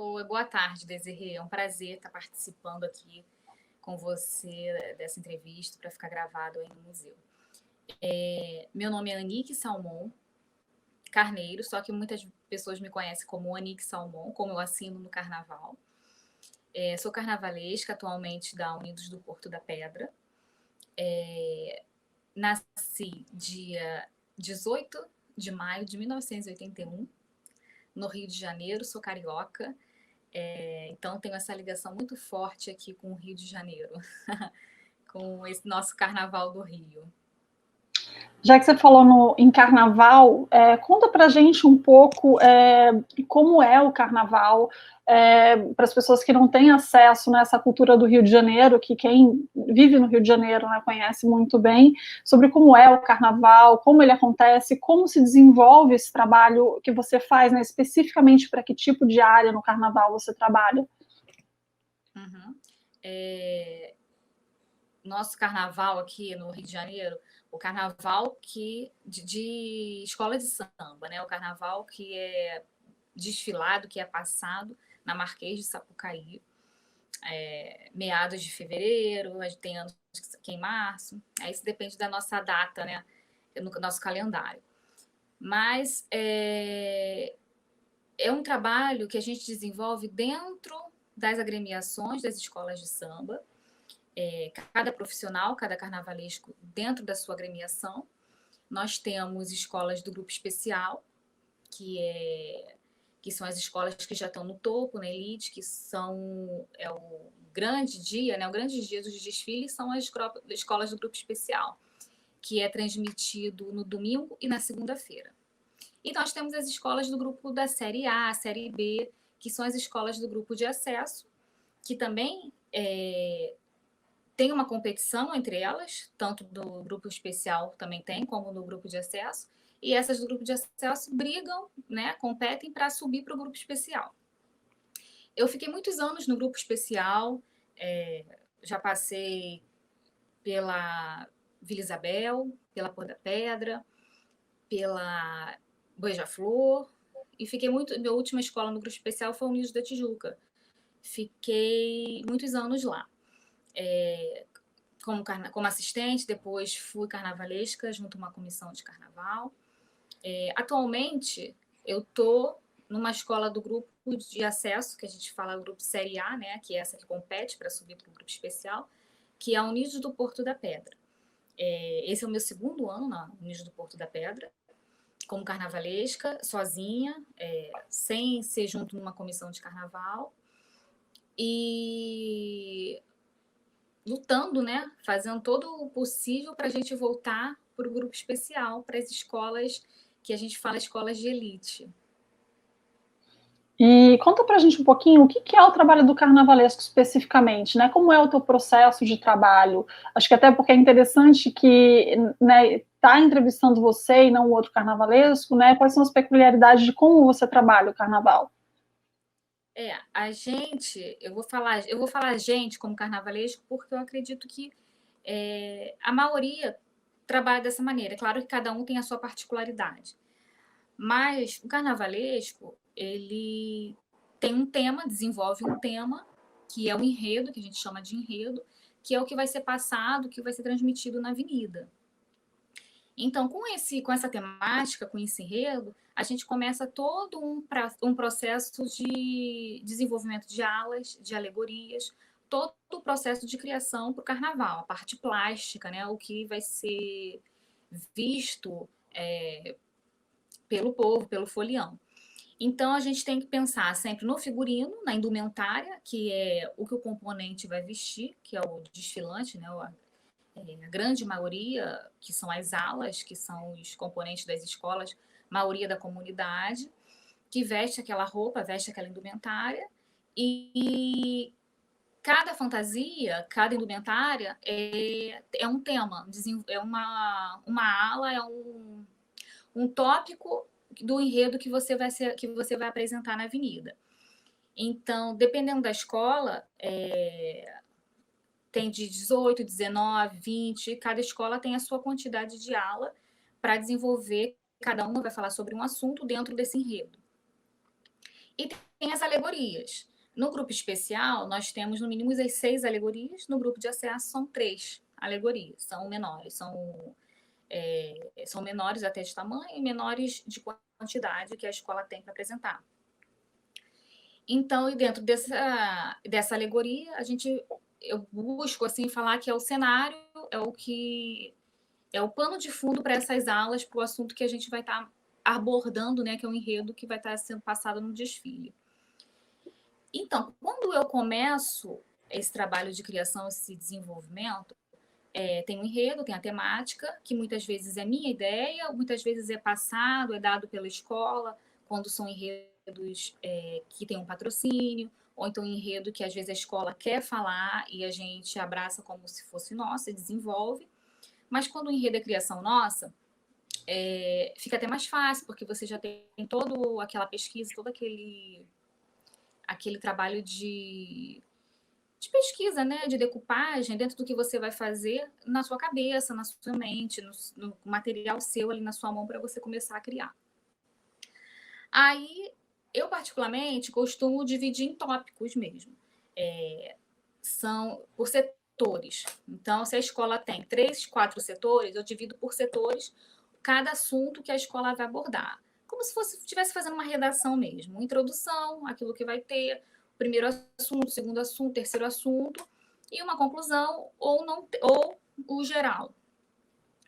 Oi, boa tarde, Desirê. É um prazer estar participando aqui com você dessa entrevista para ficar gravado aí no museu. Meu nome é Anique Salmon Carneiro, só que muitas pessoas me conhecem como Anique Salmon, como eu assino no carnaval. Sou carnavalesca atualmente da Unidos do Porto da Pedra. Nasci dia 18 de maio de 1981, no Rio de Janeiro, sou carioca. Então tenho essa ligação muito forte aqui com o Rio de Janeiro, com esse nosso Carnaval do Rio. Já que você falou em carnaval, conta pra gente um pouco como é o carnaval, para as pessoas que não têm acesso nessa cultura do Rio de Janeiro, que quem vive no Rio de Janeiro, né, conhece muito bem, sobre como é o carnaval, como ele acontece, como se desenvolve esse trabalho que você faz, né, especificamente para que tipo de área no carnaval você trabalha. Uhum. Nosso carnaval aqui no Rio de Janeiro, o carnaval de escola de samba, né? O carnaval que é desfilado, que é passado na Marquês de Sapucaí, meados de fevereiro, tem anos que é em março, aí isso depende da nossa data, né? No nosso calendário. Mas é um trabalho que a gente desenvolve dentro das agremiações das escolas de samba, cada profissional, cada carnavalesco dentro da sua agremiação. Nós temos escolas do grupo especial, que são as escolas que já estão no topo, na elite, que é o grande dia, né? O grande dia dos desfiles são as escolas do grupo especial, que é transmitido no domingo e na segunda-feira. E nós temos as escolas do grupo da série A, série B, que são as escolas do grupo de acesso, que também tem uma competição entre elas, tanto do grupo especial também tem, como no grupo de acesso, e essas do grupo de acesso brigam, né, competem para subir para o grupo especial. Eu fiquei muitos anos no grupo especial, já passei pela Vila Isabel, pela Pôr da Pedra, pela Beija-Flor, e fiquei minha última escola no grupo especial foi o Unidos da Tijuca. Fiquei muitos anos lá. Como assistente, depois fui carnavalesca junto a uma comissão de carnaval. Atualmente, eu estou numa escola do grupo de acesso, que a gente fala grupo Série A, né, que é essa que compete para subir para o grupo especial, que é a Unidos do Porto da Pedra. Esse é o meu segundo ano na Unidos do Porto da Pedra, como carnavalesca, sozinha, sem ser junto numa comissão de carnaval. E lutando, né, fazendo todo o possível para a gente voltar para o grupo especial, para as escolas que a gente fala escolas de elite. E conta pra gente um pouquinho o que é o trabalho do carnavalesco especificamente, né? Como é o teu processo de trabalho? Acho que até porque é interessante que, né, tá entrevistando você e não o outro carnavalesco, né? Quais são as peculiaridades de como você trabalha o carnaval? Eu vou falar gente como carnavalesco porque eu acredito que a maioria trabalha dessa maneira. É claro que cada um tem a sua particularidade. Mas o carnavalesco, ele tem um tema, desenvolve um tema, que é o enredo, que a gente chama de enredo, que é o que vai ser passado, que vai ser transmitido na avenida. Então, com essa temática, com esse enredo, a gente começa todo um processo de desenvolvimento de alas, de alegorias, todo o processo de criação para o carnaval, a parte plástica, né, o que vai ser visto pelo povo, pelo folião. Então, a gente tem que pensar sempre no figurino, na indumentária, que é o que o componente vai vestir, que é o desfilante, né, a grande maioria, que são as alas, que são os componentes das escolas, maioria da comunidade, que veste aquela roupa, veste aquela indumentária, e cada fantasia, cada indumentária é um tema, é uma ala, é um tópico do enredo que você vai apresentar na avenida. Então, dependendo da escola, tem de 18, 19, 20, cada escola tem a sua quantidade de ala para desenvolver, cada uma vai falar sobre um assunto dentro desse enredo. E tem as alegorias. No grupo especial, nós temos no mínimo as 6 alegorias, no grupo de acesso são 3 alegorias, são menores, são menores até de tamanho e menores de quantidade que a escola tem para apresentar. Então, e dentro dessa alegoria, eu busco assim falar que é o cenário, é o pano de fundo para essas aulas, para o assunto que a gente vai estar abordando, né, que é o enredo que vai estar sendo passado no desfile. Então, quando eu começo esse trabalho de criação, esse desenvolvimento, tem um enredo, tem a temática, que muitas vezes é minha ideia, muitas vezes é passado, é dado pela escola, quando são enredos que tem um patrocínio, ou então enredo que às vezes a escola quer falar e a gente abraça como se fosse nossa e desenvolve. Mas quando o enredo é criação nossa, fica até mais fácil, porque você já tem toda aquela pesquisa, todo aquele trabalho de pesquisa, né, de decupagem dentro do que você vai fazer na sua cabeça, na sua mente, no material seu ali na sua mão para você começar a criar. Aí, eu particularmente costumo dividir em tópicos mesmo. São por setores. Então, se a escola tem 3, 4 setores, eu divido por setores cada assunto que a escola vai abordar. Como se estivesse fazendo uma redação mesmo. Uma introdução, aquilo que vai ter, primeiro assunto, segundo assunto, terceiro assunto, e uma conclusão ou o geral.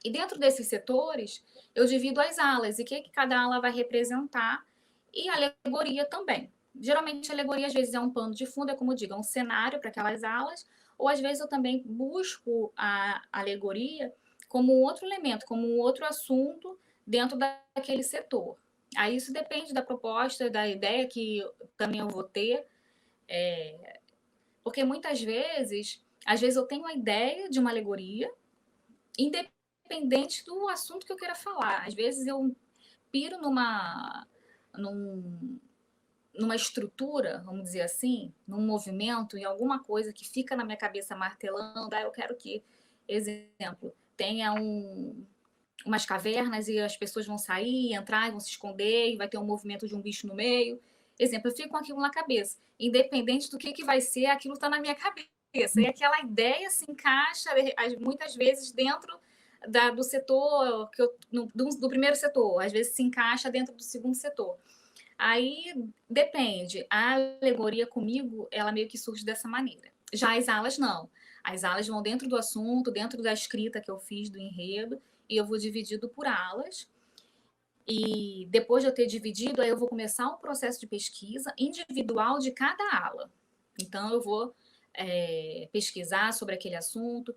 E dentro desses setores, eu divido as alas e o que cada ala vai representar e a alegoria também. Geralmente, a alegoria, às vezes, é um pano de fundo, é como eu digo, é um cenário para aquelas alas, ou às vezes eu também busco a alegoria como um outro elemento, como um outro assunto dentro daquele setor. Aí isso depende da proposta, da ideia que também eu vou ter, porque muitas vezes, às vezes eu tenho a ideia de uma alegoria, independente do assunto que eu queira falar. Às vezes eu piro numa estrutura, vamos dizer assim, num movimento, em alguma coisa que fica na minha cabeça martelando, eu quero que, exemplo, tenha umas cavernas e as pessoas vão sair, entrar, vão se esconder, e vai ter um movimento de um bicho no meio. Exemplo, eu fico com aquilo na cabeça. Independente do que vai ser, aquilo está na minha cabeça. E aquela ideia se encaixa, muitas vezes, dentro do setor, do primeiro setor. Às vezes se encaixa dentro do segundo setor. Aí depende. A alegoria comigo, ela meio que surge dessa maneira. Já as alas, não. As alas vão dentro do assunto, dentro da escrita que eu fiz do enredo, e eu vou dividido por alas. E depois de eu ter dividido, aí eu vou começar um processo de pesquisa individual de cada ala. Então, eu vou pesquisar sobre aquele assunto.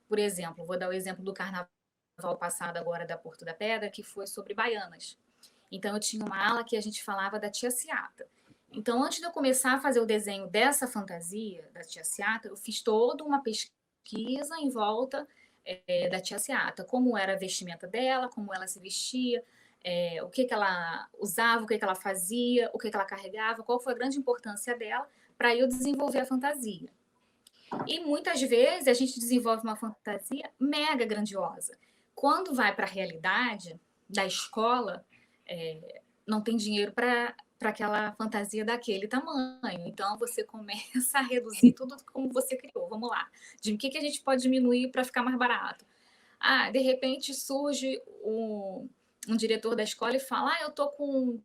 Por exemplo, vou dar o exemplo do carnaval passado agora da Porto da Pedra, que foi sobre baianas. Então, eu tinha uma ala que a gente falava da Tia Ciata. Então, antes de eu começar a fazer o desenho dessa fantasia da Tia Ciata, eu fiz toda uma pesquisa em volta da Tia Ciata. Como era a vestimenta dela, como ela se vestia, o que ela usava, o que ela fazia, o que ela carregava, qual foi a grande importância dela para eu desenvolver a fantasia. E muitas vezes a gente desenvolve uma fantasia mega grandiosa. Quando vai para a realidade da escola, não tem dinheiro para aquela fantasia daquele tamanho. Então, você começa a reduzir tudo como você criou. Vamos lá. De o que a gente pode diminuir para ficar mais barato? De repente surge um diretor da escola e fala: eu estou com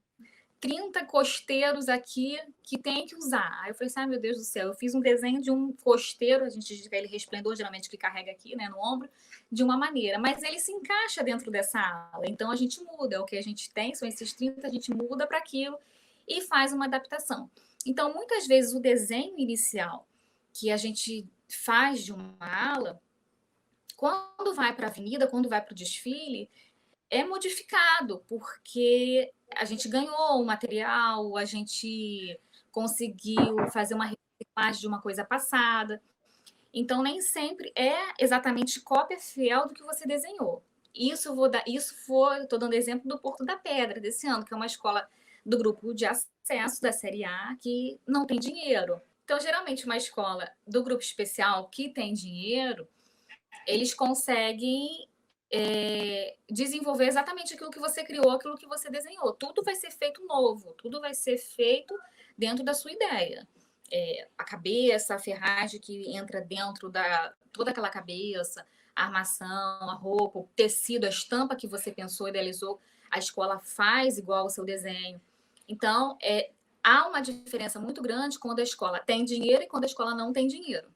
30 costeiros aqui que tem que usar. Aí eu falei assim, meu Deus do céu, eu fiz um desenho de um costeiro, a gente diz aquele resplendor, geralmente, que carrega aqui, né, no ombro, de uma maneira, mas ele se encaixa dentro dessa ala, então a gente muda, o que a gente tem, são esses 30, a gente muda para aquilo e faz uma adaptação. Então, muitas vezes, o desenho inicial que a gente faz de uma ala, quando vai para a avenida, quando vai para o desfile, é modificado, porque a gente ganhou o material, a gente conseguiu fazer uma reciclagem de uma coisa passada. Então, nem sempre é exatamente cópia fiel do que você desenhou. Estou dando exemplo do Porto da Pedra desse ano, que é uma escola do grupo de acesso da Série A que não tem dinheiro. Então, geralmente, uma escola do grupo especial que tem dinheiro, eles conseguem desenvolver exatamente aquilo que você criou, aquilo que você desenhou. Tudo vai ser feito novo, tudo vai ser feito dentro da sua ideia. A cabeça, a ferragem que entra dentro da toda aquela cabeça, a armação, a roupa, o tecido, a estampa que você pensou, idealizou, a escola faz igual ao seu desenho. Então, há uma diferença muito grande quando a escola tem dinheiro e quando a escola não tem dinheiro.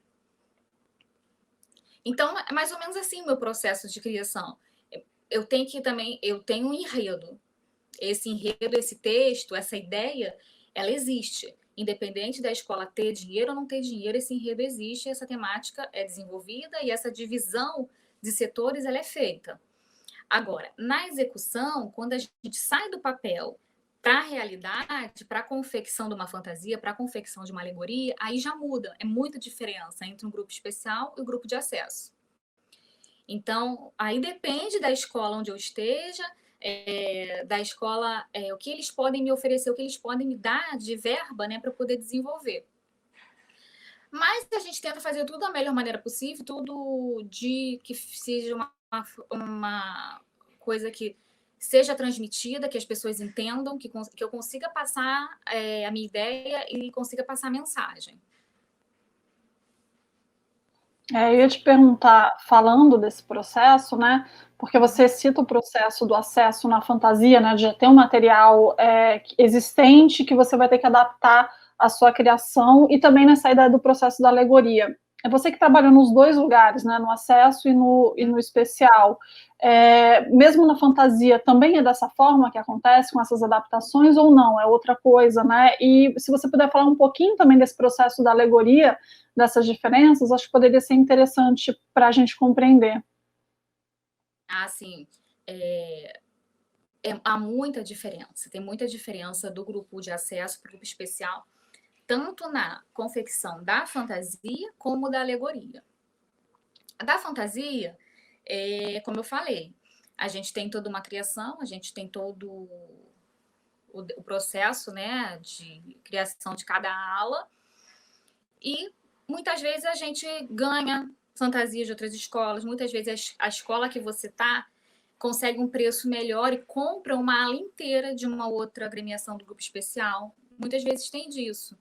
Então, é mais ou menos assim o meu processo de criação. Eu tenho um enredo. Esse enredo, esse texto, essa ideia, ela existe. Independente da escola ter dinheiro ou não ter dinheiro, esse enredo existe, essa temática é desenvolvida e essa divisão de setores ela é feita. Agora, na execução, quando a gente sai do papel para a realidade, para a confecção de uma fantasia, para a confecção de uma alegoria, aí já muda. É muita diferença entre um grupo especial e o grupo de acesso. Então, aí depende da escola onde eu esteja, da escola, o que eles podem me oferecer, o que eles podem me dar de verba, né, para poder desenvolver. Mas a gente tenta fazer tudo da melhor maneira possível, tudo de que seja uma coisa que seja transmitida, que as pessoas entendam, que eu consiga passar a minha ideia e consiga passar a mensagem. Eu ia te perguntar, falando desse processo, né? Porque você cita o processo do acesso na fantasia, né? De ter um material existente que você vai ter que adaptar à sua criação, e também nessa ideia do processo da alegoria. É você que trabalha nos dois lugares, né? No acesso e no especial. Mesmo na fantasia, também é dessa forma que acontece com essas adaptações ou não? É outra coisa, né? E se você puder falar um pouquinho também desse processo da alegoria, dessas diferenças, acho que poderia ser interessante para a gente compreender. Sim. Há muita diferença, tem muita diferença do grupo de acesso para o grupo especial, tanto na confecção da fantasia como da alegoria. A da fantasia, como eu falei, a gente tem toda uma criação, a gente tem todo o processo, né, de criação de cada ala, e muitas vezes a gente ganha fantasias de outras escolas, muitas vezes a escola que você está consegue um preço melhor e compra uma ala inteira de uma outra agremiação do grupo especial. Muitas vezes tem disso.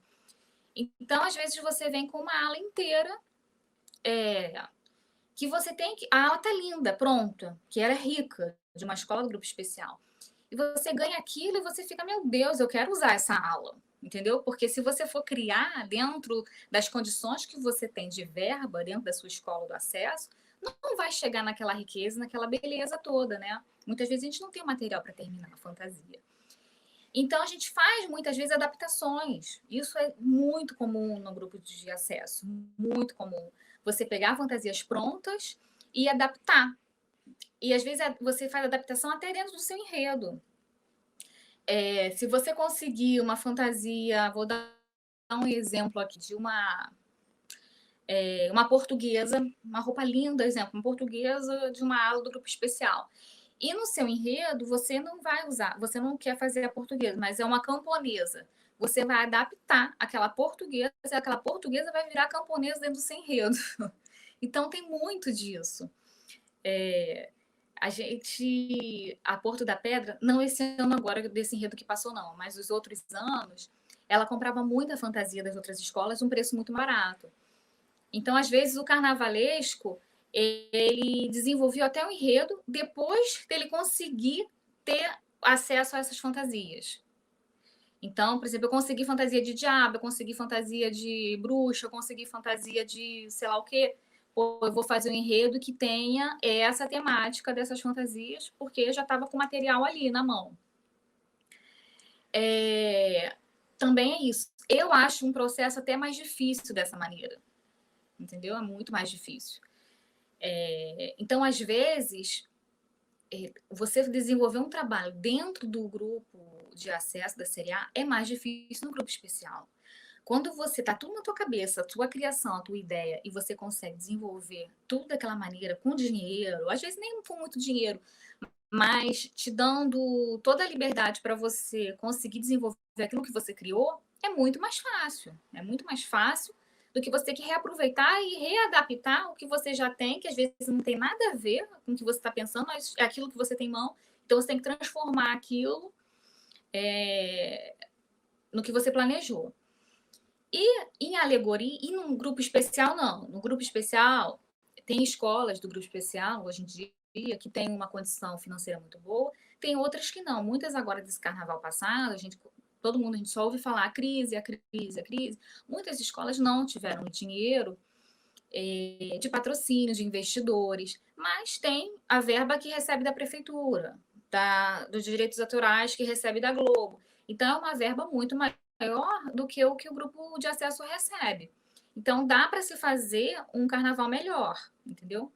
Então, às vezes, você vem com uma ala inteira que você tem que. A ala tá linda, pronta, que era rica, de uma escola do grupo especial. E você ganha aquilo e você fica, meu Deus, eu quero usar essa ala. Entendeu? Porque se você for criar dentro das condições que você tem de verba, dentro da sua escola do acesso, não vai chegar naquela riqueza, naquela beleza toda, né? Muitas vezes a gente não tem material para terminar a fantasia. Então a gente faz muitas vezes adaptações. Isso é muito comum no grupo de acesso, muito comum. Você pegar fantasias prontas e adaptar. E às vezes você faz adaptação até dentro do seu enredo. Se você conseguir uma fantasia, vou dar um exemplo aqui de uma portuguesa, uma roupa linda, exemplo, uma portuguesa de uma ala do grupo especial. E no seu enredo, você não vai usar, você não quer fazer a portuguesa, mas é uma camponesa. Você vai adaptar aquela portuguesa vai virar camponesa dentro do seu enredo. Então, tem muito disso. A Porto da Pedra, não esse ano agora, desse enredo que passou, não, mas os outros anos, ela comprava muita fantasia das outras escolas, um preço muito barato. Então, às vezes, o carnavalesco, ele desenvolveu até um enredo depois dele conseguir ter acesso a essas fantasias. Então, por exemplo, eu consegui fantasia de diabo, eu consegui fantasia de bruxa, eu consegui fantasia de sei lá o quê. Eu vou fazer um enredo que tenha essa temática dessas fantasias, porque já estava com o material ali na mão. Também é isso. Eu acho um processo até mais difícil dessa maneira. Entendeu? É muito mais difícil. Então, às vezes, você desenvolver um trabalho dentro do grupo de acesso da Série A é mais difícil no grupo especial. Quando você tá tudo na tua cabeça, a tua criação, a tua ideia, e você consegue desenvolver tudo daquela maneira, com dinheiro, às vezes nem com muito dinheiro, mas te dando toda a liberdade para você conseguir desenvolver aquilo que você criou, é muito mais fácil. É muito mais fácil do que você ter que reaproveitar e readaptar o que você já tem, que às vezes não tem nada a ver com o que você está pensando, mas é aquilo que você tem em mão. Então, você tem que transformar aquilo no que você planejou. E em alegoria, e num grupo especial, não. No grupo especial, tem escolas do grupo especial, hoje em dia, que tem uma condição financeira muito boa, tem outras que não. Muitas agora desse carnaval passado, todo mundo a gente só ouve falar a crise, a crise, a crise. Muitas escolas não tiveram dinheiro de patrocínio, de investidores, mas tem a verba que recebe da prefeitura, dos direitos autorais que recebe da Globo. Então, é uma verba muito maior do que o grupo de acesso recebe. Então, dá para se fazer um carnaval melhor, entendeu?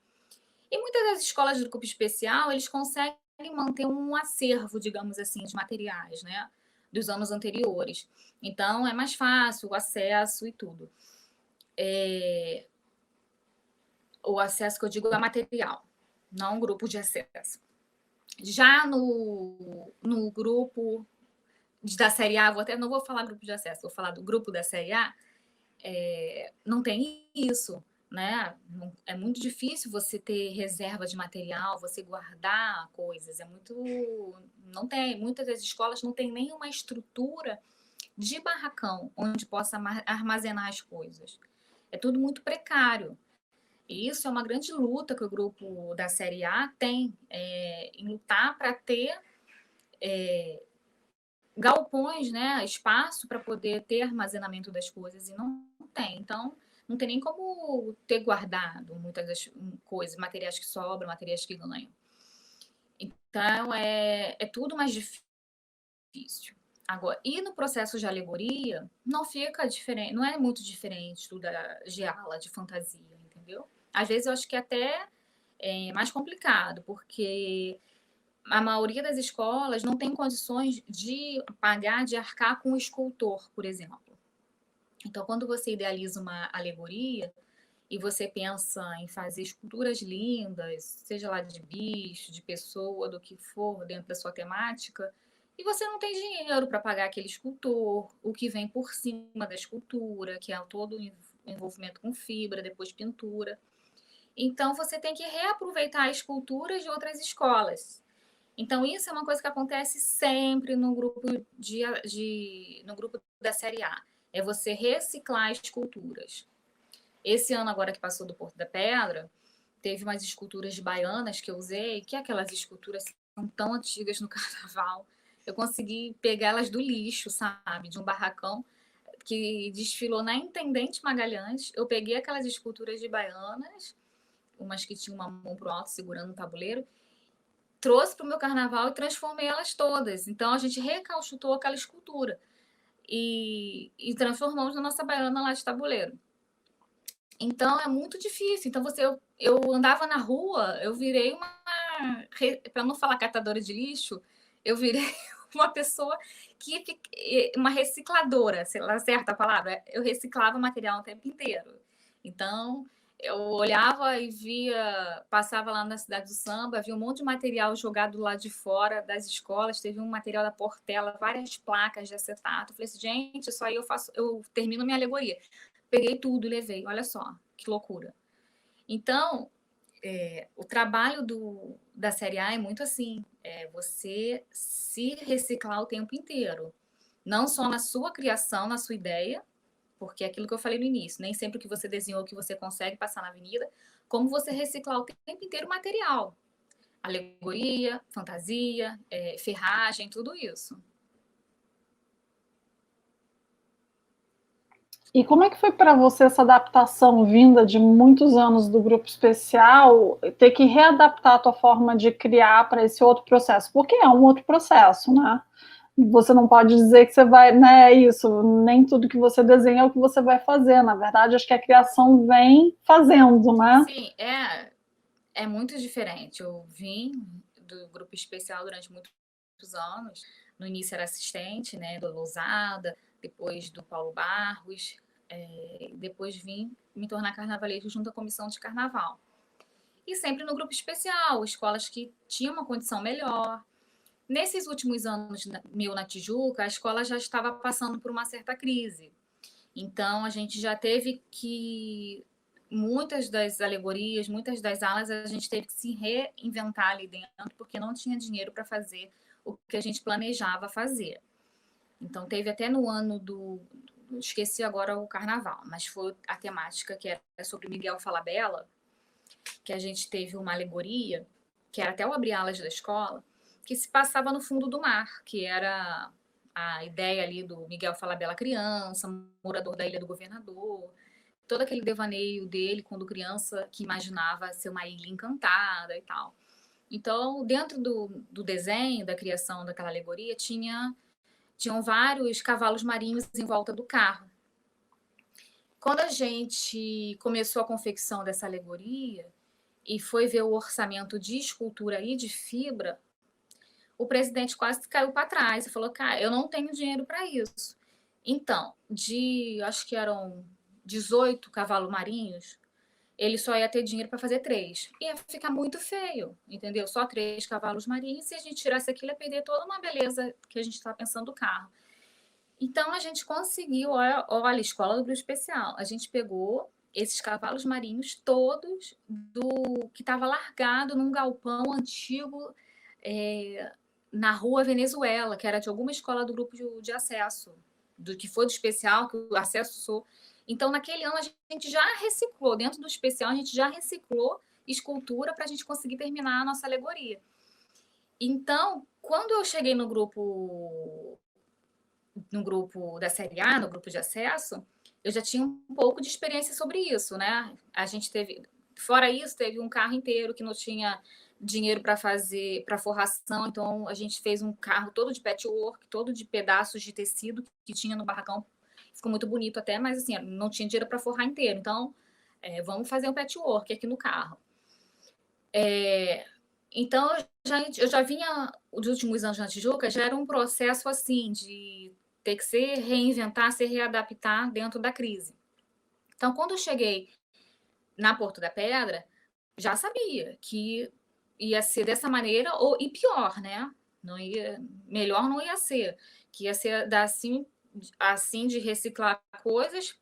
E muitas das escolas do grupo especial, eles conseguem manter um acervo, digamos assim, de materiais, né? Dos anos anteriores. Então, é mais fácil o acesso e tudo. O acesso que eu digo é material, não um grupo de acesso. Já no grupo da Série A, não vou falar grupo de acesso, vou falar do grupo da Série A, não tem isso, né? É muito difícil você ter reserva de material, você guardar coisas, não tem, muitas das escolas não tem nenhuma estrutura de barracão onde possa armazenar as coisas. É tudo muito precário. E isso é uma grande luta que o grupo da Série A tem, em lutar para ter galpões, né, espaço para poder ter armazenamento das coisas, e não tem. Então, não tem nem como ter guardado muitas das coisas, materiais que sobram, materiais que ganham. Então, é tudo mais difícil. Agora, e no processo de alegoria, não fica diferente, não é muito diferente de ala, de fantasia, entendeu? Às vezes eu acho que até é mais complicado, porque a maioria das escolas não tem condições de pagar, de arcar com o escultor, por exemplo. Então, quando você idealiza uma alegoria e você pensa em fazer esculturas lindas, seja lá de bicho, de pessoa, do que for, dentro da sua temática, e você não tem dinheiro para pagar aquele escultor, o que vem por cima da escultura, que é todo o envolvimento com fibra, depois pintura. Então, você tem que reaproveitar esculturas de outras escolas. Então, isso é uma coisa que acontece sempre no grupo no grupo da Série A. É você reciclar esculturas. Esse ano, agora que passou do Porto da Pedra, teve umas esculturas de baianas que eu usei, que aquelas esculturas são tão antigas no carnaval. Eu consegui pegá-las do lixo, sabe? De um barracão que desfilou na Intendente Magalhães. Eu peguei aquelas esculturas de baianas, umas que tinham uma mão pro alto segurando um tabuleiro, trouxe para o meu carnaval e transformei elas todas. Então, a gente recauchutou aquela escultura e transformamos na nossa baiana lá de tabuleiro. Então, é muito difícil. Então, eu andava na rua, eu virei para não falar catadora de lixo, eu virei uma pessoa uma recicladora, sei lá, certa a palavra. Eu reciclava material o tempo inteiro. Então, eu olhava e passava lá na Cidade do Samba, via um monte de material jogado lá de fora das escolas, teve um material da Portela, várias placas de acetato. Eu falei assim, gente, isso aí eu termino minha alegoria. Peguei tudo e levei, olha só, que loucura. Então, o trabalho da Série A é muito assim, você se reciclar o tempo inteiro. Não só na sua criação, na sua ideia, porque é aquilo que eu falei no início, nem sempre o que você desenhou que você consegue passar na avenida, como você reciclar o tempo inteiro o material. Alegoria, fantasia, ferragem, tudo isso. E como é que foi para você essa adaptação vinda de muitos anos do grupo especial, ter que readaptar a tua forma de criar para esse outro processo? Porque é um outro processo, né? Você não pode dizer que você vai, né, isso, nem tudo que você desenha é o que você vai fazer. Na verdade, acho que a criação vem fazendo, né? Sim, é muito diferente. Eu vim do grupo especial durante muitos anos. No início era assistente, né, do Lousada, depois do Paulo Barros, depois vim me tornar carnavalesco junto à comissão de carnaval. E sempre no grupo especial, escolas que tinham uma condição melhor. Nesses últimos anos meu na Tijuca, a escola já estava passando por uma certa crise. Então, a gente já teve que... Muitas das alegorias, muitas das alas, a gente teve que se reinventar ali dentro, porque não tinha dinheiro para fazer o que a gente planejava fazer. Então, teve até no ano do... Esqueci agora o carnaval, mas foi a temática que era sobre Miguel Falabella, que a gente teve uma alegoria, que era até o Abrir Alas da Escola, que se passava no fundo do mar, que era a ideia ali do Miguel Falabella criança, morador da Ilha do Governador, todo aquele devaneio dele quando criança, que imaginava ser uma ilha encantada e tal. Então, dentro do desenho, da criação daquela alegoria, tinham vários cavalos marinhos em volta do carro. Quando a gente começou a confecção dessa alegoria e foi ver o orçamento de escultura e de fibra, o presidente quase caiu para trás e falou: cara, eu não tenho dinheiro para isso. Então, acho que eram 18 cavalos marinhos, ele só ia ter dinheiro para fazer 3. Ia ficar muito feio, entendeu? Só 3 cavalos marinhos, se a gente tirasse aquilo, ia perder toda uma beleza que a gente estava pensando do carro. Então, a gente conseguiu, olha, Escola do Grupo Especial, a gente pegou esses cavalos marinhos todos do que estava largado num galpão antigo na rua Venezuela, que era de alguma escola do grupo de acesso, do que foi do especial, que o acesso sou. Então, naquele ano, a gente já reciclou, dentro do especial, a gente já reciclou escultura para a gente conseguir terminar a nossa alegoria. Então, quando eu cheguei no grupo da Série A, no grupo de acesso, eu já tinha um pouco de experiência sobre isso, né? A gente teve, fora isso, teve um carro inteiro que não tinha dinheiro para fazer, para forração, então a gente fez um carro todo de patchwork, todo de pedaços de tecido que tinha no barracão, ficou muito bonito até, mas assim, não tinha dinheiro para forrar inteiro, então vamos fazer um patchwork aqui no carro. Então, eu já vinha, os últimos anos na Tijuca, já era um processo assim, de ter que se reinventar, se readaptar dentro da crise. Então, quando eu cheguei na Porto da Pedra, já sabia que ia ser dessa maneira, e pior, né? Melhor não ia ser, que ia ser assim de reciclar coisas,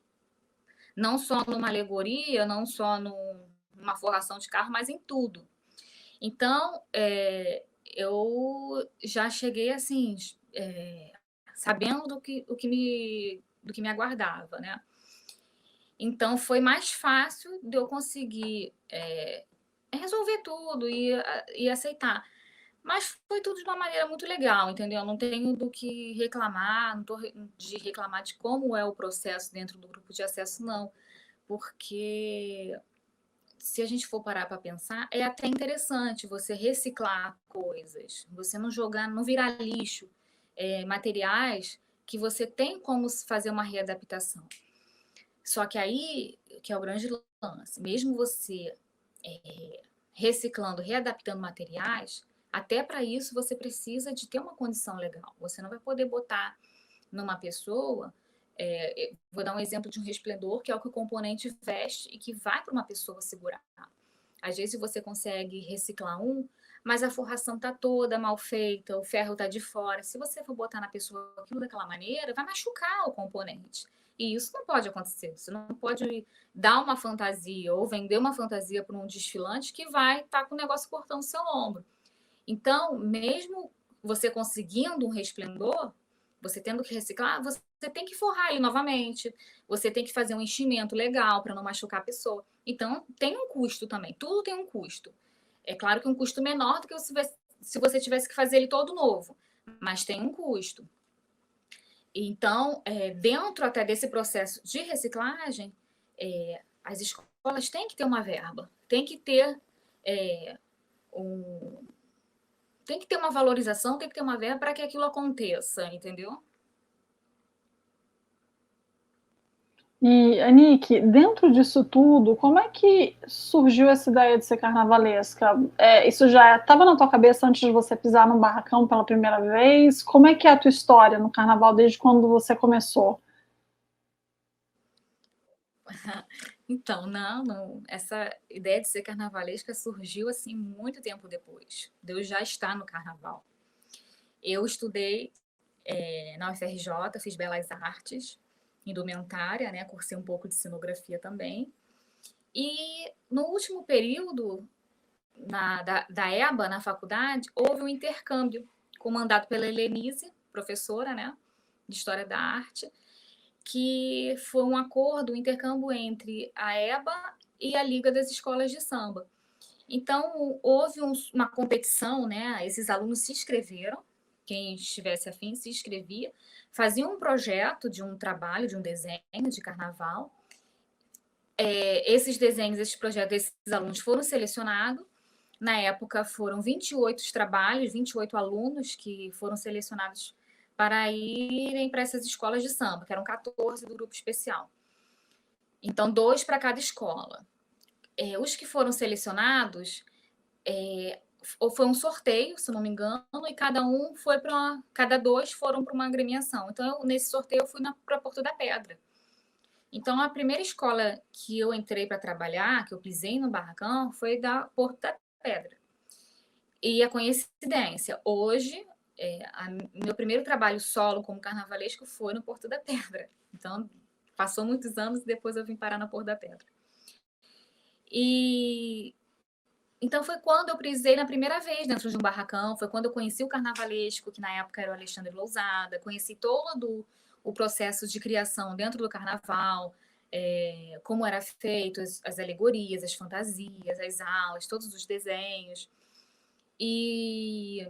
não só numa alegoria, não só numa forração de carro, mas em tudo. Então, eu já cheguei assim, sabendo do que me aguardava, né? Então, foi mais fácil de eu conseguir resolver tudo e aceitar. Mas foi tudo de uma maneira muito legal, entendeu? Não tenho do que reclamar, não estou de reclamar de como é o processo dentro do grupo de acesso, não. Porque se a gente for parar para pensar, é até interessante você reciclar coisas, você não jogar, não virar lixo, materiais que você tem como fazer uma readaptação. Só que aí, que é o grande lance, mesmo você reciclando, readaptando materiais, até para isso você precisa de ter uma condição legal. Você não vai poder botar numa pessoa, vou dar um exemplo de um resplendor, que é o que o componente veste e que vai para uma pessoa segurar. Às vezes você consegue reciclar mas a forração está toda mal feita, o ferro está de fora. Se você for botar na pessoa aquilo daquela maneira, vai machucar o componente. E isso não pode acontecer. Você não pode dar uma fantasia ou vender uma fantasia para um desfilante que vai estar com o negócio cortando o seu ombro. Então, mesmo você conseguindo um resplendor, você tendo que reciclar, você tem que forrar ele novamente, você tem que fazer um enchimento legal para não machucar a pessoa. Então, tem um custo também, tudo tem um custo. É claro que um custo menor do que se você tivesse que fazer ele todo novo, mas tem um custo. Então, dentro até desse processo de reciclagem, as escolas têm que ter uma verba, tem que ter tem que ter uma valorização, tem que ter uma verba para que aquilo aconteça, entendeu? E, Anique, dentro disso tudo, como é que surgiu essa ideia de ser carnavalesca? Isso já estava na tua cabeça antes de você pisar no barracão pela primeira vez? Como é que é a tua história no carnaval desde quando você começou? Então, não, essa ideia de ser carnavalesca surgiu assim muito tempo depois, de eu já estar no carnaval. Eu estudei na UFRJ, fiz Belas Artes, indumentária, né? Cursei um pouco de cenografia também. E no último período da EBA, na faculdade, houve um intercâmbio comandado pela Helenise, professora, né, de História da Arte, que foi um acordo, um intercâmbio entre a EBA e a Liga das Escolas de Samba. Então, houve uma competição, né? Esses alunos se inscreveram, quem estivesse afim se inscrevia, fazia um projeto de um trabalho, de um desenho de carnaval. Esses desenhos, esses projetos, esses alunos foram selecionados. Na época, foram 28 trabalhos, 28 alunos que foram selecionados para irem para essas escolas de samba, que eram 14 do grupo especial. Então, 2 para cada escola. Os que foram selecionados, foi um sorteio, se não me engano, e cada 2 foram para uma agremiação. Então, nesse sorteio, eu fui para Porto da Pedra. Então, a primeira escola que eu entrei para trabalhar, que eu pisei no barracão, foi da Porto da Pedra. E a coincidência, hoje, meu primeiro trabalho solo como carnavalesco foi no Porto da Pedra. Então, passou muitos anos e depois eu vim parar na Porto da Pedra. Então, foi quando eu pisei na primeira vez dentro de um barracão, foi quando eu conheci o carnavalesco, que na época era o Alexandre Lousada, conheci todo o processo de criação dentro do carnaval, como era feito, as alegorias, as fantasias, as alas, todos os desenhos. E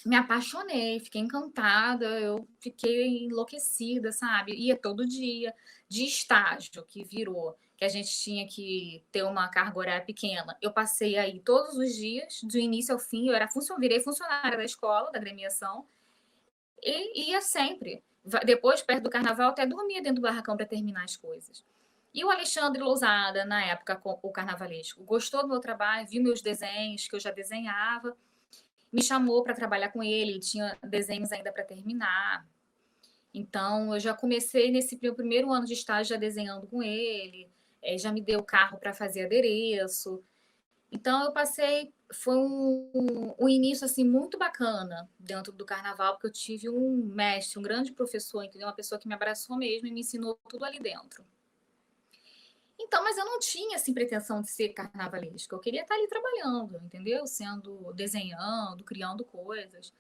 me apaixonei, fiquei encantada, eu fiquei enlouquecida, sabe? Ia todo dia, de estágio que virou, que a gente tinha que ter uma carga horária pequena. Eu passei aí todos os dias, do início ao fim, virei funcionária da escola, da agremiação, e ia sempre. Depois, perto do carnaval, até dormia dentro do barracão para terminar as coisas. E o Alexandre Lousada, na época, o carnavalesco, gostou do meu trabalho, viu meus desenhos, que eu já desenhava, me chamou para trabalhar com ele, tinha desenhos ainda para terminar. Então, eu já comecei nesse meu primeiro ano de estágio já desenhando com ele, já me deu carro para fazer adereço. Então, eu passei, foi um início assim muito bacana dentro do carnaval, porque eu tive um mestre, um grande professor, entendeu? Uma pessoa que me abraçou mesmo e me ensinou tudo ali dentro. Então, mas eu não tinha assim pretensão de ser carnavalesca. Eu queria estar ali trabalhando, entendeu? Desenhando, criando coisas.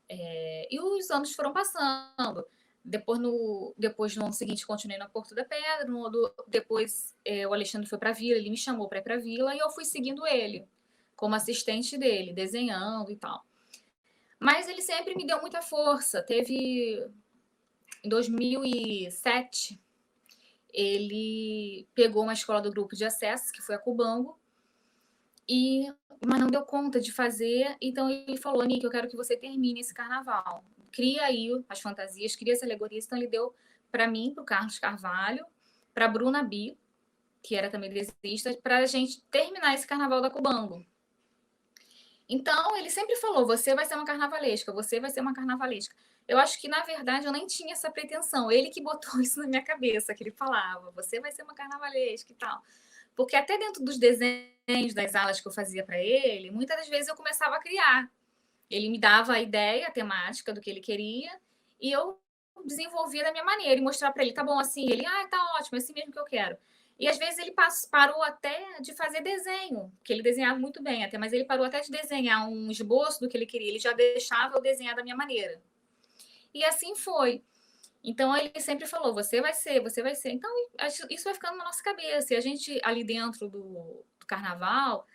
E os anos foram passando. Depois no ano seguinte, continuei na Porto da Pedra. Depois, o Alexandre foi para a Vila, ele me chamou para ir para a Vila e eu fui seguindo ele, como assistente dele, desenhando e tal. Mas ele sempre me deu muita força. Em 2007, ele pegou uma escola do grupo de acesso, que foi a Cubango, mas não deu conta de fazer, então ele falou: Nick, eu quero que você termine esse carnaval. Cria aí as fantasias, cria as alegorias. Então ele deu para mim, para o Carlos Carvalho, para a Bruna Bi, que era também desenhista, para a gente terminar esse carnaval da Cubango. Então ele sempre falou: você vai ser uma carnavalesca, você vai ser uma carnavalesca. Eu acho que, na verdade, eu nem tinha essa pretensão. Ele que botou isso na minha cabeça, que ele falava: você vai ser uma carnavalesca e tal. Porque até dentro dos desenhos, das alas que eu fazia para ele, muitas das vezes eu começava a criar. Ele me dava a ideia, a temática do que ele queria, e eu desenvolvia da minha maneira, e mostrar para ele: tá bom assim? Ele: tá ótimo, é assim mesmo que eu quero. E às vezes ele parou até de fazer desenho, que ele desenhava muito bem até, mas ele parou até de desenhar um esboço do que ele queria, ele já deixava eu desenhar da minha maneira. E assim foi. Então ele sempre falou: você vai ser, você vai ser. Então isso vai ficando na nossa cabeça. E a gente ali dentro do carnaval,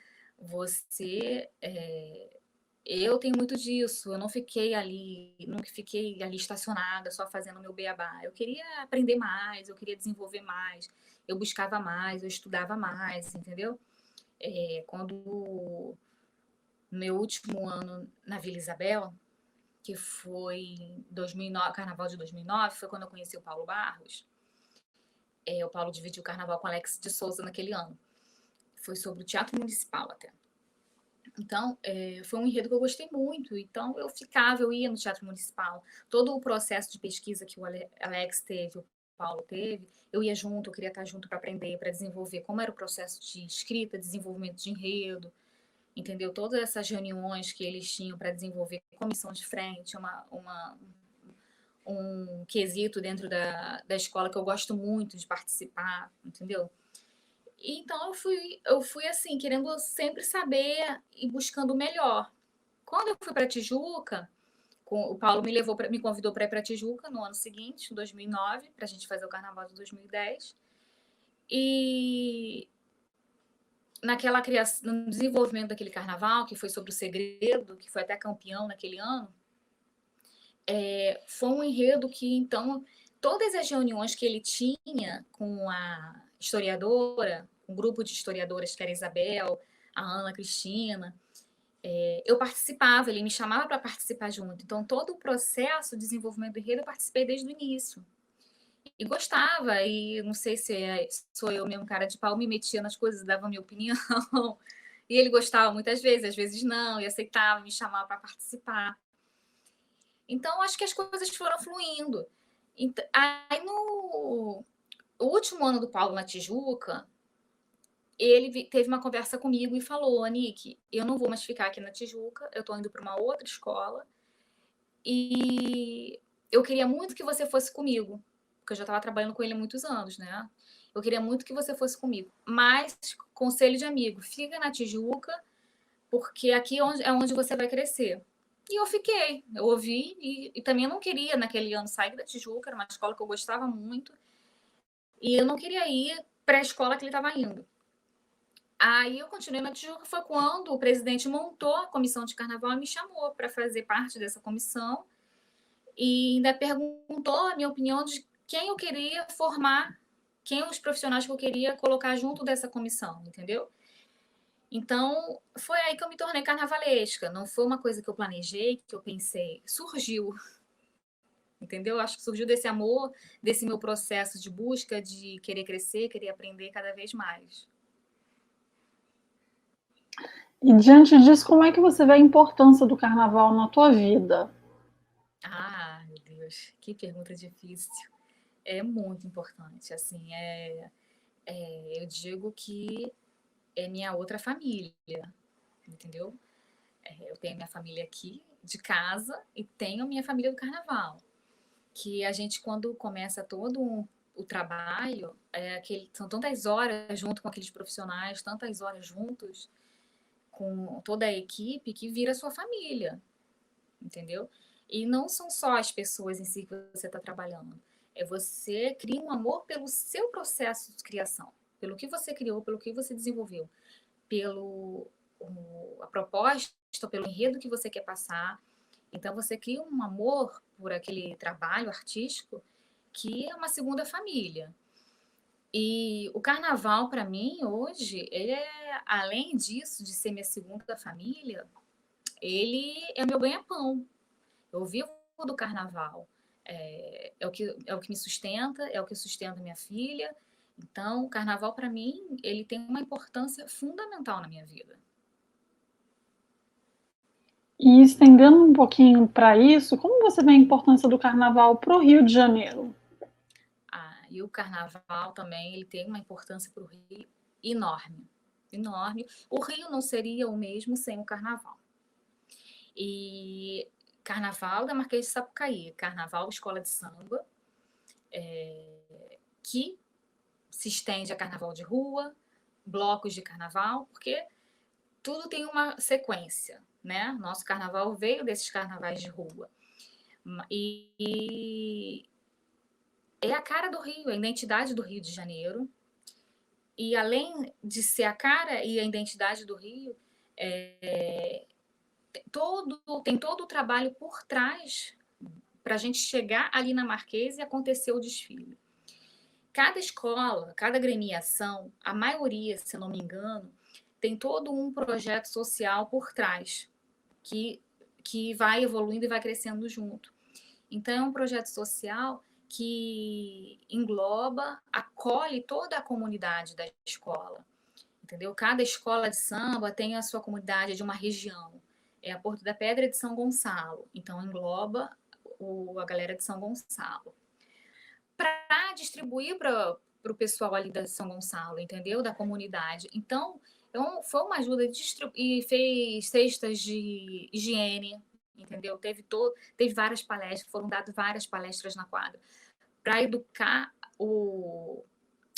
eu tenho muito disso. Eu não fiquei ali estacionada só fazendo meu beabá. Eu queria aprender mais, eu queria desenvolver mais, eu buscava mais, eu estudava mais, entendeu? Quando meu último ano na Vila Isabel, que foi em 2009, carnaval de 2009, foi quando eu conheci o Paulo Barros. O Paulo dividiu o carnaval com Alex de Souza naquele ano. Foi sobre o Teatro Municipal até. Então, foi um enredo que eu gostei muito. Então, eu ia no Teatro Municipal. Todo o processo de pesquisa que o Alex teve, o Paulo teve, eu ia junto, eu queria estar junto para aprender, para desenvolver como era o processo de escrita, desenvolvimento de enredo, entendeu? Todas essas reuniões que eles tinham para desenvolver comissão de frente, um quesito dentro da escola que eu gosto muito de participar, entendeu? Então eu fui assim, querendo sempre saber e buscando o melhor. Quando eu fui para Tijuca, o Paulo me convidou para ir para Tijuca no ano seguinte, em 2009, para a gente fazer o carnaval de 2010. E naquela criação, no desenvolvimento daquele carnaval, que foi sobre o segredo, que foi até campeão naquele ano, foi um enredo que, então, todas as reuniões que ele tinha com a historiadora, um grupo de historiadoras, que era a Isabel, a Ana Cristina, eu participava, ele me chamava para participar junto. Então, todo o processo de desenvolvimento do enredo eu participei desde o início. E gostava, e não sei se sou eu mesmo, cara de pau, me metia nas coisas, dava minha opinião. E ele gostava muitas vezes, às vezes não, e aceitava, me chamava para participar. Então, acho que as coisas foram fluindo. Aí, no último ano do Paulo na Tijuca, ele teve uma conversa comigo e falou: Anique, eu não vou mais ficar aqui na Tijuca, eu estou indo para uma outra escola e eu queria muito que você fosse comigo, porque eu já estava trabalhando com ele há muitos anos, né? Eu queria muito que você fosse comigo. Mas, conselho de amigo, fica na Tijuca, porque aqui é onde você vai crescer. E eu fiquei, eu ouvi, e também eu não queria, naquele ano, sair da Tijuca, era uma escola que eu gostava muito, e eu não queria ir para a escola que ele estava indo. Aí eu continuei na Tijuca, foi quando o presidente montou a comissão de carnaval e me chamou para fazer parte dessa comissão, e ainda perguntou a minha opinião de quem eu queria formar, quem os profissionais que eu queria colocar junto dessa comissão, entendeu? Então, foi aí que eu me tornei carnavalesca. Não foi uma coisa que eu planejei, que eu pensei, surgiu, entendeu? Acho que surgiu desse amor, desse meu processo de busca, de querer crescer, querer aprender cada vez mais. E diante disso, como é que você vê a importância do carnaval na tua vida? Ah, meu Deus, que pergunta difícil. É muito importante, assim, eu digo que é minha outra família, entendeu? Eu tenho minha família aqui de casa e tenho minha família do carnaval. Que a gente, quando começa todo o trabalho, são tantas horas junto com aqueles profissionais, tantas horas juntos com toda a equipe, que vira sua família, entendeu? E não são só as pessoas em si que você está trabalhando, você cria um amor pelo seu processo de criação, pelo que você criou, pelo que você desenvolveu, pelo a proposta, pelo enredo que você quer passar. Então, você cria um amor por aquele trabalho artístico que é uma segunda família. E o carnaval, para mim, hoje, ele além disso, de ser minha segunda família, ele é o meu ganha-pão. Eu vivo do carnaval. É o que me sustenta, é o que sustenta minha filha. Então, o carnaval, para mim, ele tem uma importância fundamental na minha vida. E estendendo um pouquinho para isso, como você vê a importância do carnaval para o Rio de Janeiro? E o carnaval também, ele tem uma importância para o Rio enorme, enorme. O Rio não seria o mesmo sem o carnaval. E carnaval da Marquês de Sapucaí, carnaval escola de samba, que se estende a carnaval de rua, blocos de carnaval, porque tudo tem uma sequência, né? Nosso carnaval veio desses carnavais de rua. E é a cara do Rio, a identidade do Rio de Janeiro. E além de ser a cara e a identidade do Rio, tem todo o trabalho por trás para a gente chegar ali na Marquês e acontecer o desfile. Cada escola, cada gremiação, a maioria, se não me engano, tem todo um projeto social por trás que vai evoluindo e vai crescendo junto. Então, é um projeto social que engloba, acolhe toda a comunidade da escola, entendeu? Cada escola de samba tem a sua comunidade de uma região. É a Porto da Pedra de São Gonçalo, então engloba a galera de São Gonçalo. Para distribuir para o pessoal ali da São Gonçalo, entendeu? Da comunidade. Então, foi uma ajuda e fez cestas de higiene entendeu? Teve várias palestras, foram dadas várias palestras na quadra para educar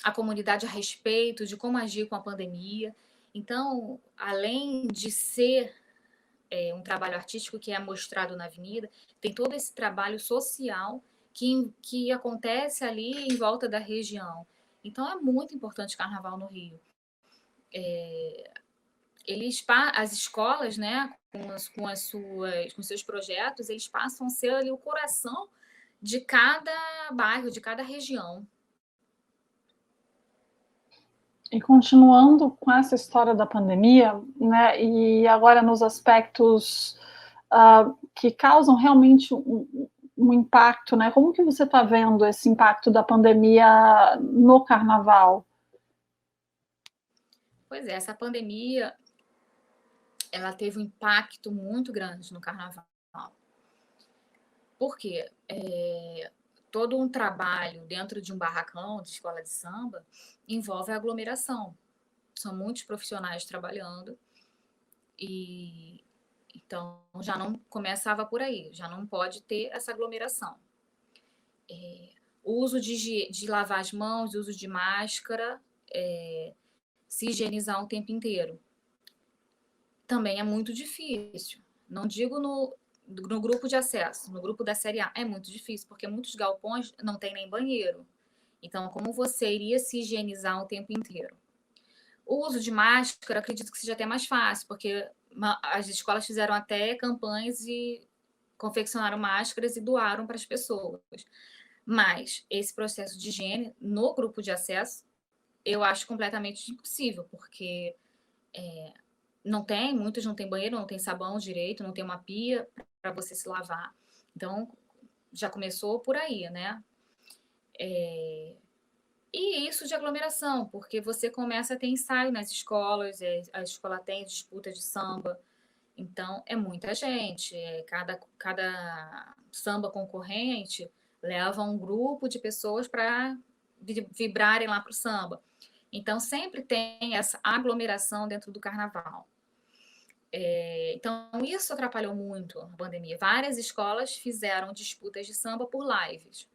a comunidade a respeito de como agir com a pandemia. Então, além de ser um trabalho artístico que é mostrado na avenida, tem todo esse trabalho social que acontece ali em volta da região. Então, é muito importante o carnaval no Rio. As escolas, né, com seus projetos, eles passam a ser ali o coração de cada bairro, de cada região. E continuando com essa história da pandemia, né, e agora nos aspectos que causam realmente um impacto, né? Como que você está vendo esse impacto da pandemia no carnaval? Pois é, essa pandemia, ela teve um impacto muito grande no carnaval. Por quê? Todo um trabalho dentro de um barracão de escola de samba envolve aglomeração. São muitos profissionais trabalhando e então já não começava por aí, já não pode ter essa aglomeração. O uso de lavar as mãos, o uso de máscara, se higienizar o tempo inteiro. Também é muito difícil. Não digo no grupo de acesso, no grupo da Série A, é muito difícil, porque muitos galpões não tem nem banheiro. Então, como você iria se higienizar o tempo inteiro? O uso de máscara, acredito que seja até mais fácil, porque as escolas fizeram até campanhas e confeccionaram máscaras e doaram para as pessoas. Mas esse processo de higiene no grupo de acesso, eu acho completamente impossível, porque muitos não têm banheiro, não tem sabão direito, não tem uma pia para você se lavar. Então, já começou por aí, né? E isso de aglomeração, porque você começa a ter ensaio nas escolas, a escola tem disputa de samba, então é muita gente. Cada samba concorrente leva um grupo de pessoas para vibrarem lá para o samba. Então sempre tem essa aglomeração dentro do carnaval. Então isso atrapalhou muito a pandemia. Várias escolas fizeram disputas de samba por lives.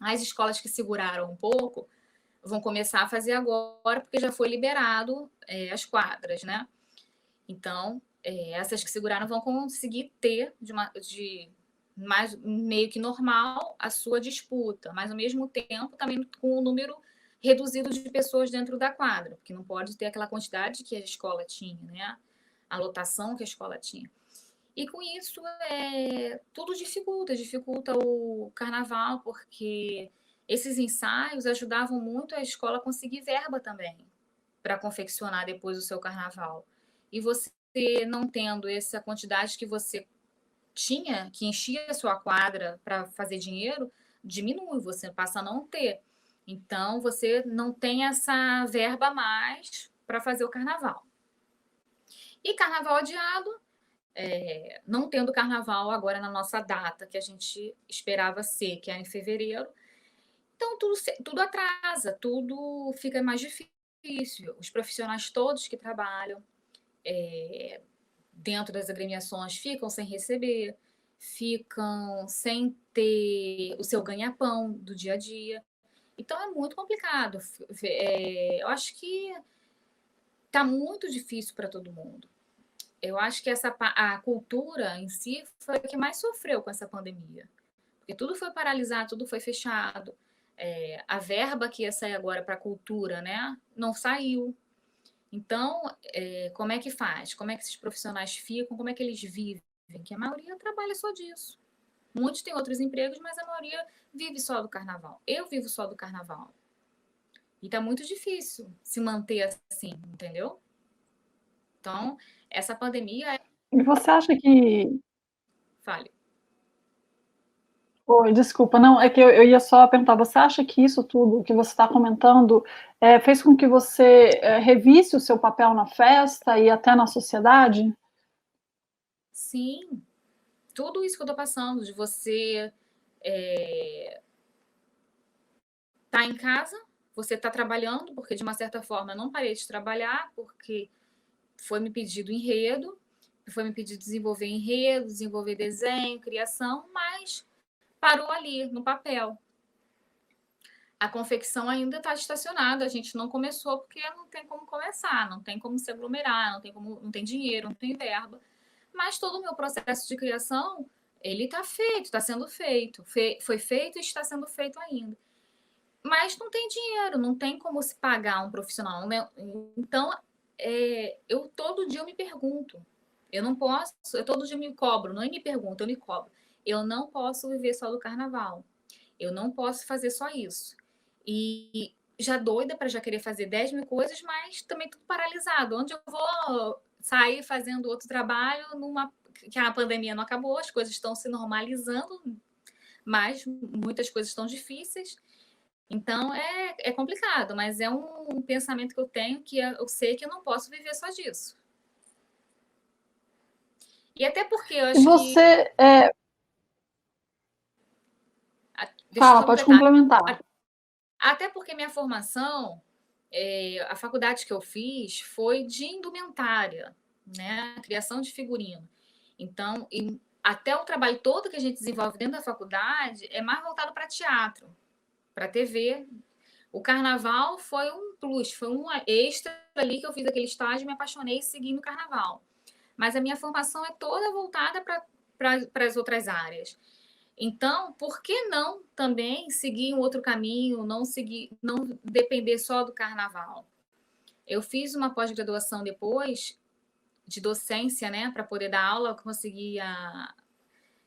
As escolas que seguraram um pouco vão começar a fazer agora, porque já foi liberado as quadras, né? Então, essas que seguraram vão conseguir ter de mais meio que normal a sua disputa, mas ao mesmo tempo também com um número reduzido de pessoas dentro da quadra, porque não pode ter aquela quantidade que a escola tinha, né? A lotação que a escola tinha. E com isso, tudo dificulta o carnaval, porque esses ensaios ajudavam muito a escola a conseguir verba também para confeccionar depois o seu carnaval. E você não tendo essa quantidade que você tinha, que enchia a sua quadra para fazer dinheiro, diminui, você passa a não ter. Então, você não tem essa verba a mais para fazer o carnaval. E carnaval adiado, não tendo carnaval agora na nossa data, que a gente esperava ser, que é em fevereiro, então tudo atrasa, tudo fica mais difícil. Os profissionais todos que trabalham dentro das agremiações ficam sem receber, ficam sem ter o seu ganha-pão do dia a dia. Então é muito complicado. Eu acho que está muito difícil para todo mundo. Eu acho que a cultura em si foi a que mais sofreu com essa pandemia. Porque tudo foi paralisado, tudo foi fechado. A verba que ia sair agora para a cultura, né, não saiu. Então, como é que faz? Como é que esses profissionais ficam? Como é que eles vivem? Que a maioria trabalha só disso. Muitos têm outros empregos, mas a maioria vive só do carnaval. Eu vivo só do carnaval. E tá muito difícil se manter assim, entendeu? Então, essa pandemia. E você acha que. Fale. Oi, desculpa, não, é que eu ia só perguntar, você acha que isso tudo que você está comentando fez com que você revisse o seu papel na festa e até na sociedade? Sim, tudo isso que eu tô passando, de você tá em casa, você tá trabalhando, porque de uma certa forma eu não parei de trabalhar, porque foi me pedido enredo, foi me pedir desenvolver enredo, desenvolver desenho, criação, mas parou ali, no papel. A confecção ainda está estacionada, a gente não começou porque não tem como começar, não tem como se aglomerar, não tem dinheiro, não tem verba. Mas todo o meu processo de criação, ele está feito, está sendo feito. Foi feito e está sendo feito ainda. Mas não tem dinheiro, não tem como se pagar um profissional, né? Então, eu todo dia eu me pergunto, eu não posso, eu todo dia me cobro, não é me pergunto, eu me cobro. Eu não posso viver só do carnaval. Eu não posso fazer só isso. E já doida para já querer fazer 10 mil coisas, mas também tudo paralisado. Onde eu vou sair fazendo outro trabalho que a pandemia não acabou, as coisas estão se normalizando, mas muitas coisas estão difíceis. Então é complicado, mas é um pensamento que eu tenho que eu sei que eu não posso viver só disso. E até porque eu acho você, deixa eu fala, só pode completar. complementar. Até porque minha formação, a faculdade que eu fiz foi de indumentária, né? Criação de figurino. Então, até o trabalho todo que a gente desenvolve dentro da faculdade é mais voltado para teatro, para TV. O carnaval foi um plus, foi um extra ali que eu fiz aquele estágio, me apaixonei e segui no carnaval. Mas a minha formação é toda voltada para as outras áreas. Então, por que não também seguir um outro caminho, não depender só do carnaval? Eu fiz uma pós-graduação depois de docência, né, para poder dar aula,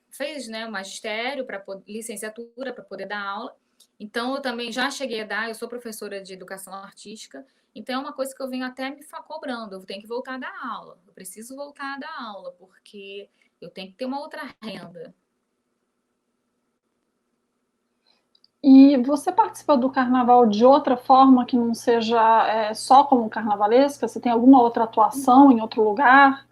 fez, né, magistério para licenciatura para poder dar aula. Então, eu também já cheguei a dar, eu sou professora de educação artística, então é uma coisa que eu venho até me cobrando, eu tenho que voltar a dar aula, eu preciso voltar a dar aula, porque eu tenho que ter uma outra renda. E você participa do carnaval de outra forma que não seja só como carnavalesca? Você tem alguma outra atuação em outro lugar?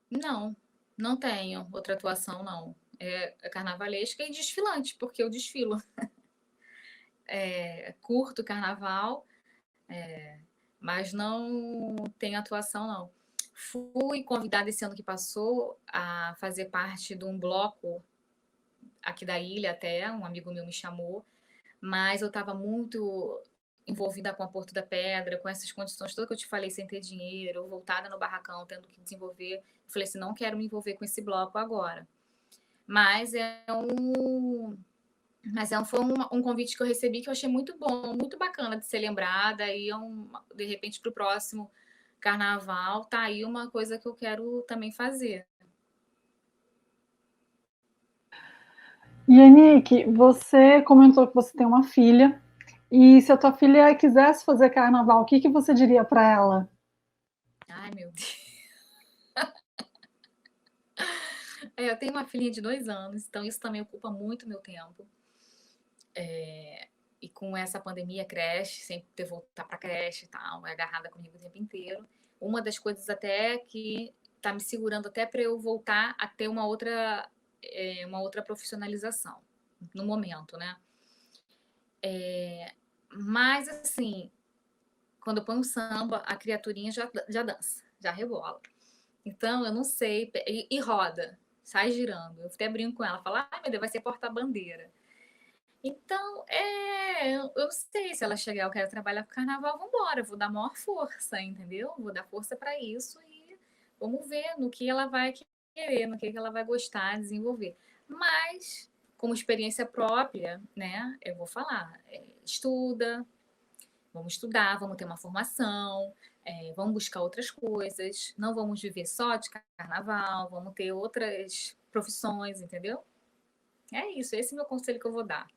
Não, não tenho outra atuação, não. É carnavalesca e desfilante, porque eu desfilo. Curto carnaval, mas não tenho atuação, não. Fui convidada esse ano que passou a fazer parte de um bloco aqui da ilha até, um amigo meu me chamou, mas eu estava muito envolvida com a Porto da Pedra, com essas condições todas que eu te falei, sem ter dinheiro, voltada no barracão, tendo que desenvolver. Eu falei assim, não quero me envolver com esse bloco agora. Mas foi um convite que eu recebi que eu achei muito bom, muito bacana de ser lembrada. E de repente, para o próximo carnaval, tá aí uma coisa que eu quero também fazer. Yannick, você comentou que você tem uma filha, e se a tua filha quisesse fazer carnaval, o que você diria para ela? Ai, meu Deus. Eu tenho uma filhinha de 2 anos, então isso também ocupa muito meu tempo. E com essa pandemia, creche, sempre ter voltar para creche e tal, é agarrada comigo o tempo inteiro. Uma das coisas até que está me segurando até para eu voltar a ter uma outra profissionalização no momento, né? Mas assim, quando eu ponho um samba, a criaturinha já dança, já rebola. Então, eu não sei, e roda, sai girando. Eu até brinco com ela, falo, ai meu Deus, vai ser porta-bandeira. Então, eu não sei se ela chegar, eu quero trabalhar com carnaval, vamos embora, vou dar maior força, entendeu? Vou dar força para isso e vamos ver no que ela vai querer, no que ela vai gostar, desenvolver. Mas, como experiência própria, né, eu vou falar, estuda, vamos estudar, vamos ter uma formação, vamos buscar outras coisas, não vamos viver só de carnaval, vamos ter outras profissões, entendeu? É isso, esse é o meu conselho que eu vou dar.